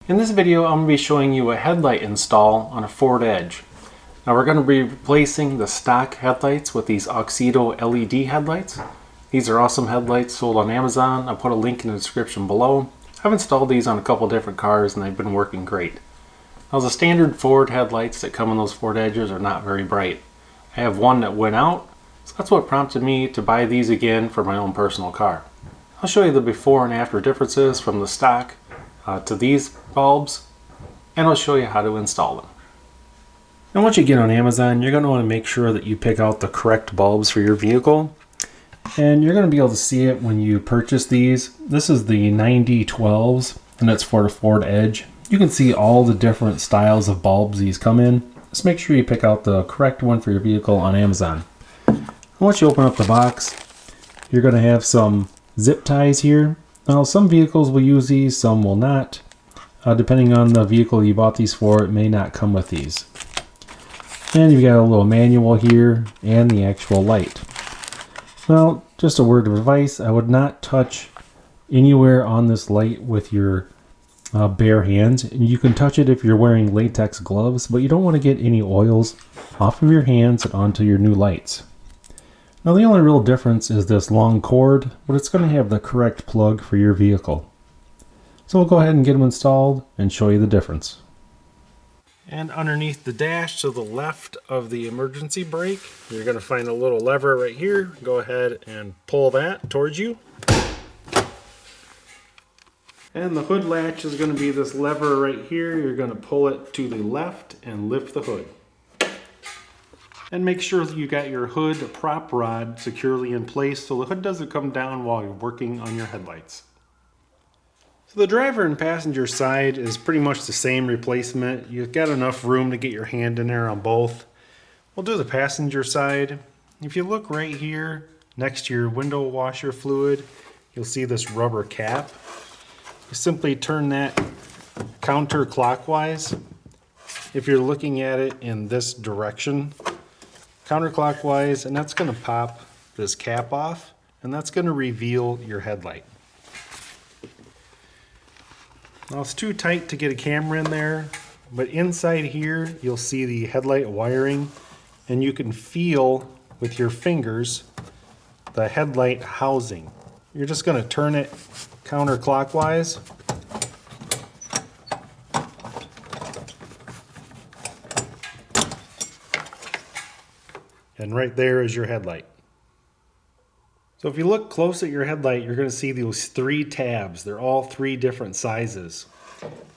In this video, I'm going to be showing you a headlight install on a Ford Edge. Now we're going to be replacing the stock headlights with these Oxedo LED headlights. These are awesome headlights sold on Amazon. I'll put a link in the description below. I've installed these on a couple different cars and they've been working great. Now the standard Ford headlights that come in those Ford Edges are not very bright. I have one that went out, so that's what prompted me to buy these again for my own personal car. I'll show you the before and after differences from the stock to these bulbs, and I'll show you how to install them. And once you get on Amazon, you're going to want to make sure that you pick out the correct bulbs for your vehicle. And you're going to be able to see it when you purchase these. This is the 9012s, and it's for the Ford Edge. You can see all the different styles of bulbs these come in. Just make sure you pick out the correct one for your vehicle on Amazon. And once you open up the box, you're going to have some zip ties here. Now some vehicles will use these, some will not. Depending on the vehicle you bought these for, it may not come with these. And you've got a little manual here and the actual light. Well, just a word of advice, I would not touch anywhere on this light with your bare hands. You can touch it if you're wearing latex gloves, but you don't want to get any oils off of your hands and onto your new lights. Now the only real difference is this long cord, but it's going to have the correct plug for your vehicle. So we'll go ahead and get them installed and show you the difference. And underneath the dash to the left of the emergency brake, you're going to find a little lever right here. Go ahead and pull that towards you. And the hood latch is going to be this lever right here. You're going to pull it to the left and lift the hood. And make sure that you got your hood prop rod securely in place so the hood doesn't come down while you're working on your headlights. So the driver and passenger side is pretty much the same replacement. You've got enough room to get your hand in there on both. We'll do the passenger side. If you look right here next to your window washer fluid, you'll see this rubber cap. You simply turn that counterclockwise. If you're looking at it in this direction, counterclockwise, and that's going to pop this cap off, and that's going to reveal your headlight. Now it's too tight to get a camera in there, but inside here you'll see the headlight wiring, and you can feel with your fingers the headlight housing. You're just going to turn it counterclockwise. And right there is your headlight. So if you look close at your headlight, you're going to see those three tabs. They're all three different sizes.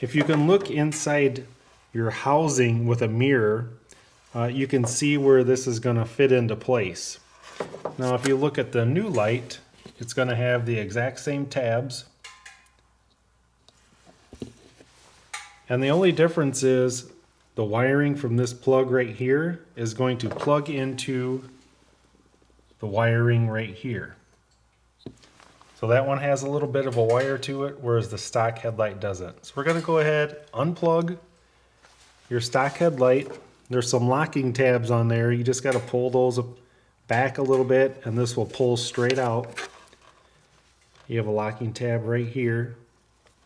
If you can look inside your housing with a mirror, you can see where this is going to fit into place. Now if you look at the new light, it's going to have the exact same tabs. And the only difference is the wiring from this plug right here is going to plug into the wiring right here. So that one has a little bit of a wire to it, whereas the stock headlight doesn't. So we're going to go ahead, unplug your stock headlight. There's some locking tabs on there. You just got to pull those back a little bit and this will pull straight out. You have a locking tab right here.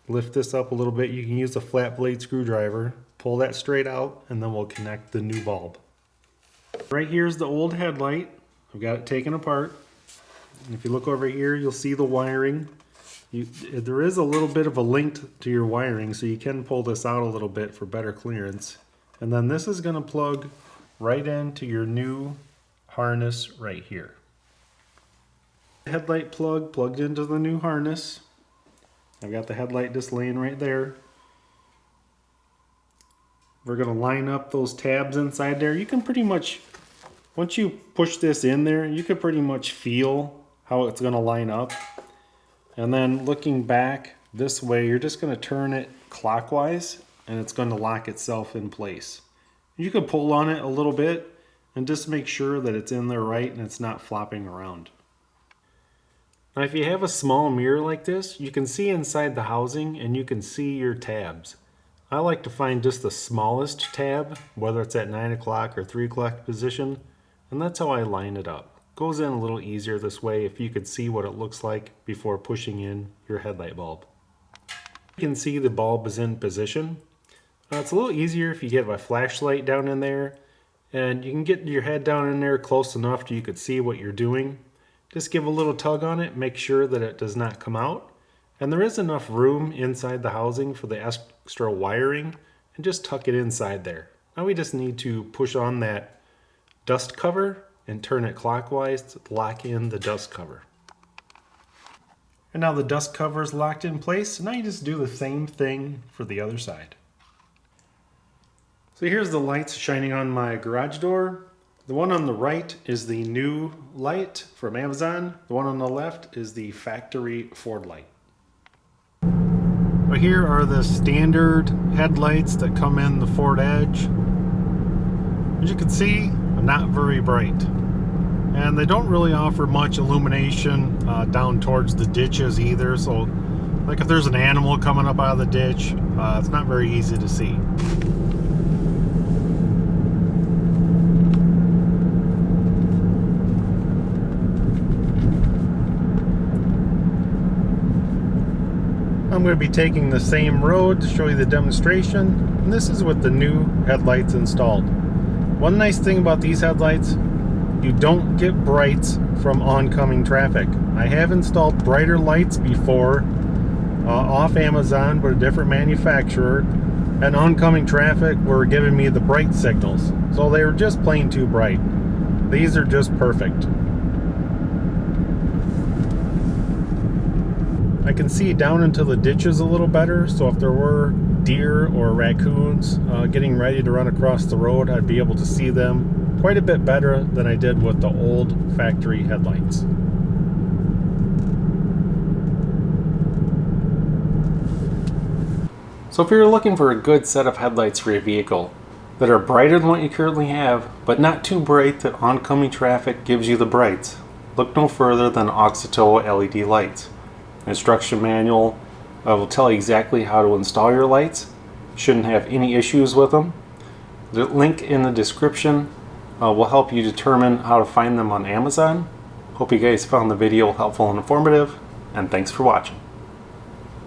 Lift this up a little bit. You can use a flat blade screwdriver. Pull that straight out and then we'll connect the new bulb. Right here's the old headlight. I've got it taken apart. And if you look over here, you'll see the wiring. There is a little bit of a link to your wiring, so you can pull this out a little bit for better clearance. And then this is going to plug right into your new harness right here. Headlight plug plugged into the new harness. I've got the headlight just laying right there. We're going to line up those tabs inside there. You can pretty much, once you push this in there, you can pretty much feel how it's going to line up. And then looking back this way, you're just going to turn it clockwise and it's going to lock itself in place. You can pull on it a little bit and just make sure that it's in there right and it's not flopping around. Now if you have a small mirror like this, you can see inside the housing and you can see your tabs. I like to find just the smallest tab, whether it's at 9 o'clock or 3 o'clock position, and that's how I line it up. Goes in a little easier this way if you could see what it looks like before pushing in your headlight bulb. You can see the bulb is in position. It's a little easier if you have a flashlight down in there, and you can get your head down in there close enough so you could see what you're doing. Just give a little tug on it, make sure that it does not come out. And there is enough room inside the housing for the extra wiring, and just tuck it inside there. Now we just need to push on that dust cover and turn it clockwise to lock in the dust cover. And now the dust cover is locked in place, so now you just do the same thing for the other side. So here's the lights shining on my garage door. The one on the right is the new light from Amazon. The one on the left is the factory Ford light. But here are the standard headlights that come in the Ford Edge. As you can see, not very bright. And they don't really offer much illumination down towards the ditches either. So like if there's an animal coming up out of the ditch, it's not very easy to see. I'm going to be taking the same road to show you the demonstration, and this is with the new headlights installed. One nice thing about these headlights, you don't get brights from oncoming traffic. I have installed brighter lights before off Amazon, but a different manufacturer, and oncoming traffic were giving me the bright signals, so they were just plain too bright. These are just perfect. I can see down into the ditches a little better, so if there were deer or raccoons getting ready to run across the road, I'd be able to see them quite a bit better than I did with the old factory headlights. So if you're looking for a good set of headlights for your vehicle that are brighter than what you currently have, but not too bright that oncoming traffic gives you the brights, look no further than Oxytoa LED lights. Instruction manual will tell you exactly how to install your lights. Shouldn't have any issues with them. The link in the description will help you determine how to find them on Amazon. Hope you guys found the video helpful and informative, and thanks for watching.